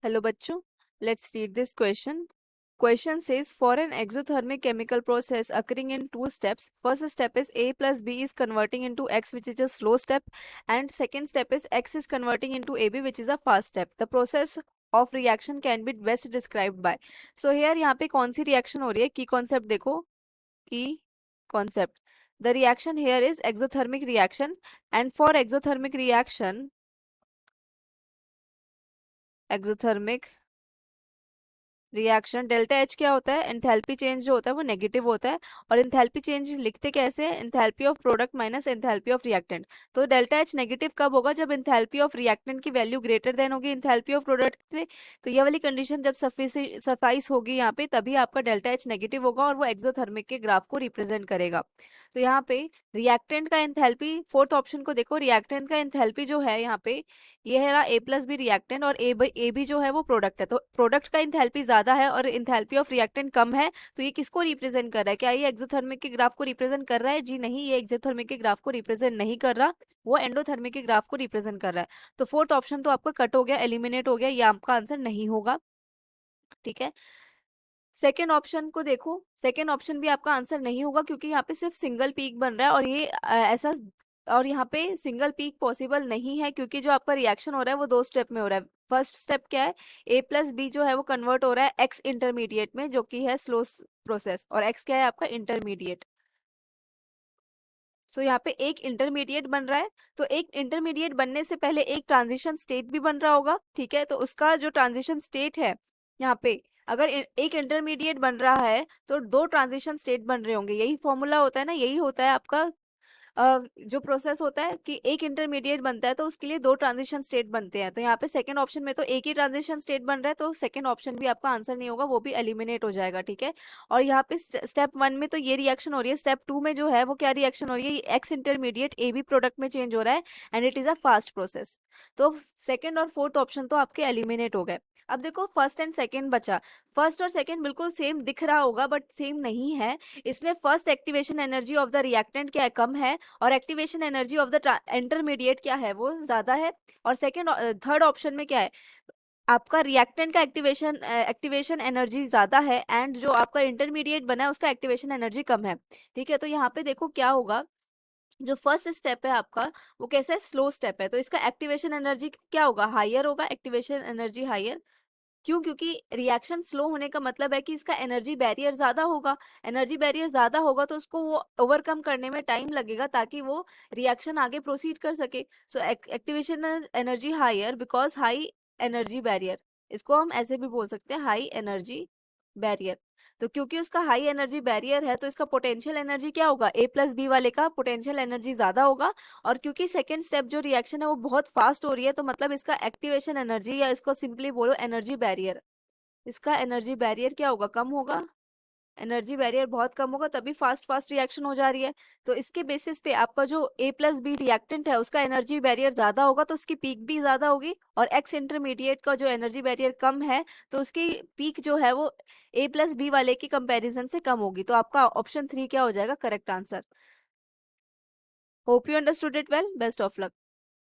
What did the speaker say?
Hello बच्चों, let's read this question. Question says for an exothermic chemical process occurring in two steps. First step is A plus B is converting into X, which is a slow step, and second step is X is converting into AB, which is a fast step. The process of reaction can be best described by. So here यहाँ पे कौन सी reaction हो रही है? Key concept देखो, key concept. The reaction here is exothermic reaction, and for exothermic reaction, exothermic reaction delta H क्या होता है? एंथैल्पी चेंज जो होता है वो नेगेटिव होता है। और एंथैल्पी चेंज लिखते कैसे हैं? Enthalpy of product minus enthalpy of reactant. तो डेल्टा एच नेगेटिव कब होगा? जब एंथैल्पी ऑफ रिएक्टेंट की वैल्यू ग्रेटर देन होगी एंथैल्पी ऑफ प्रोडक्ट से। तो ये वाली कंडीशन जब सफाइस होगी यहाँ पे, तभी आपका डेल्टा एच नेगेटिव होगा और वो एक्सोथर्मिक के ग्राफ को रिप्रेजेंट करेगा। तो यहाँ पे रिएक्टेंट का एंथैल्पी, फोर्थ ऑप्शन को देखो, रिएक्टेंट का एंथैल्पी जो है यहाँ पे, ये है रहा ए प्लस बी रिएक्टेंट और ए बी जो है वो प्रोडक्ट है। तो प्रोडक्ट का इंथैल्पी ज्यादा है और इंथैल्पी ऑफ रिएक्टेंट कम है, तो ये किसको रिप्रेजेंट कर रहा है? क्या ये एक्सोथर्मिक के ग्राफ को रिप्रेजेंट कर रहा है? जी नहीं, ये एक्सोथर्मिक के ग्राफ को रिप्रेजेंट नहीं कर रहा, वो एंडोथर्मिक के ग्राफ को रिप्रेजेंट कर रहा है। तो फोर्थ ऑप्शन तो आपका कट हो गया, एलिमिनेट हो गया, ये आपका आंसर नहीं होगा। ठीक है, सेकेंड ऑप्शन को देखो, सेकेंड ऑप्शन भी आपका आंसर नहीं होगा क्योंकि यहाँ पे सिर्फ सिंगल पीक बन रहा है और ये ऐसा, और यहाँ पे सिंगल पीक पॉसिबल नहीं है क्योंकि जो आपका रिएक्शन हो रहा है वो दो स्टेप में हो रहा है। फर्स्ट स्टेप क्या है? ए प्लस बी जो है वो कन्वर्ट हो रहा है एक्स इंटरमीडिएट में, जो कि है स्लो प्रोसेस, और एक्स क्या है आपका? इंटरमीडिएट। सो यहाँ पे एक इंटरमीडिएट बन रहा है, तो एक इंटरमीडिएट बनने से पहले एक ट्रांजिशन स्टेट भी बन रहा होगा। ठीक है, तो उसका जो ट्रांजिशन स्टेट है यहाँ पे, अगर एक इंटरमीडिएट बन रहा है तो दो ट्रांजिशन स्टेट बन रहे होंगे। यही फॉर्मूला होता है ना, यही होता है आपका जो प्रोसेस होता है कि एक इंटरमीडिएट बनता है तो उसके लिए दो ट्रांजिशन स्टेट बनते हैं। तो यहाँ पे सेकंड ऑप्शन में तो एक ही ट्रांजिशन स्टेट बन रहा है, तो सेकंड ऑप्शन भी आपका आंसर नहीं होगा, वो भी एलिमिनेट हो जाएगा। ठीक है, और यहाँ पे स्टेप वन में तो ये रिएक्शन हो रही है, स्टेप टू में जो है वो क्या रिएक्शन हो रही है? X intermediate A B product में चेंज हो रहा है and it is a fast process. तो सेकंड और फोर्थ ऑप्शन तो आपके एलिमिनेट हो गए। अब देखो फर्स्ट एंड सेकंड बचा। फर्स्ट और सेकंड बिल्कुल सेम दिख रहा होगा बट सेम नहीं है। इसमें first activation energy of the reactant क्या है? कम है, और activation energy of the intermediate क्या है? वो ज्यादा है। और सेकंड थर्ड ऑप्शन में क्या है? आपका रिएक्टेंट का एक्टिवेशन एनर्जी ज्यादा है एंड जो आपका इंटरमीडिएट बना है उसका एक्टिवेशन एनर्जी कम है। ठीक है, तो यहाँ पे देखो क्या होगा, जो फर्स्ट स्टेप है आपका वो कैसा है? स्लो स्टेप है, तो इसका एक्टिवेशन एनर्जी क्या होगा? हायर होगा, एक्टिवेशन एनर्जी हायर। क्यों? क्योंकि रिएक्शन स्लो होने का मतलब है कि इसका एनर्जी बैरियर ज्यादा होगा। एनर्जी बैरियर ज्यादा होगा तो उसको वो ओवरकम करने में टाइम लगेगा ताकि वो रिएक्शन आगे प्रोसीड कर सके। So activation energy higher because high energy barrier, इसको हम ऐसे भी बोल सकते हैं, हाई एनर्जी बैरियर। तो क्योंकि उसका हाई एनर्जी बैरियर है तो इसका पोटेंशियल एनर्जी क्या होगा? ए प्लस बी वाले का पोटेंशियल एनर्जी ज्यादा होगा। और क्योंकि सेकेंड स्टेप जो रिएक्शन है वो बहुत फास्ट हो रही है, तो मतलब इसका एक्टिवेशन एनर्जी, या इसको सिंपली बोलो एनर्जी बैरियर, इसका एनर्जी बैरियर क्या होगा? कम होगा। एनर्जी बैरियर बहुत कम होगा तभी फास्ट फास्ट रिएक्शन हो जा रही है। तो इसके बेसिस पे आपका जो ए प्लस बी रिएक्टेंट है उसका एनर्जी बैरियर ज्यादा होगा तो उसकी पीक भी ज्यादा होगी, और एक्स इंटरमीडिएट का जो एनर्जी बैरियर कम है तो उसकी पीक जो है वो ए प्लस बी वाले की कंपैरिजन से कम होगी। तो आपका ऑप्शन 3 क्या हो जाएगा? Correct answer. Hope you understood it well, best of luck.